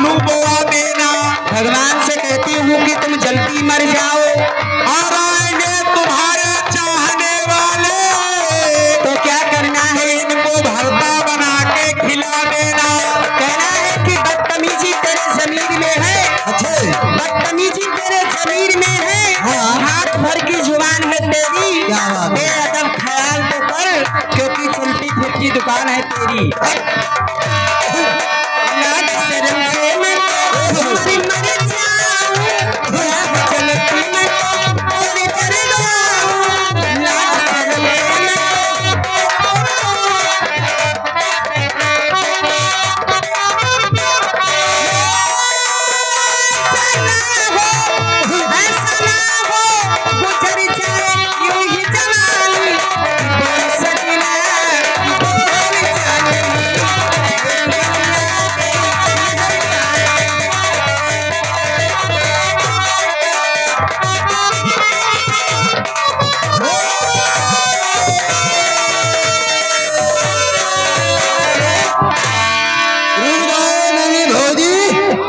डुबवा देना। भगवान से कहती हूँ कि तुम जल्दी मर जाओ और आएंगे तुम्हारे चाहने वाले, तो क्या करना है? इनको भरता बना के खिला देना। कहना है कि बदतमीजी तेरे जमीर में है। अच्छा, बदतमीजी तेरे जमीर में है। हाँ। हाथ भर की जुबान है तेरी। क्या बात है? बेअदब ख्याल तो कर, क्योंकि चलती फिरती दुकान है तेरी। लाज शर्म से मैं मर जाऊं, चलती मैं तेरे पर जाऊं। लाज शर्म से मैं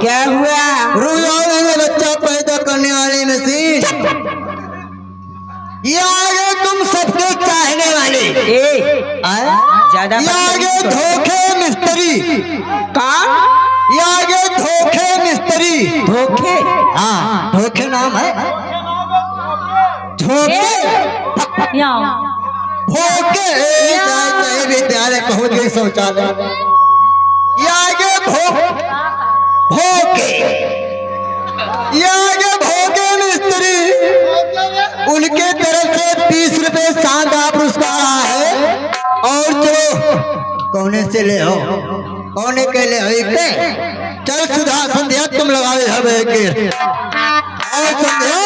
क्या हुआ? बच्चा पैदा करने वाले में से ये आगे तुम सबके चाहने वाले, ज्यादा ये आगे धोखे मिस्त्री, ये आगे धोखे मिस्त्री। धोखे? हाँ, धोखे नाम है। धोखे भोके विद्यालय पहुंच गई शौचालय। ये आगे भोके, ये आगे भोके मिस्त्री, उनके तरफ से 20 रुपए शानदार पुरस्कार है। और चलो कौने से ले हो, कौने के ले हो के चल सुधा संध्या तुम लगावे हवे के और संध्या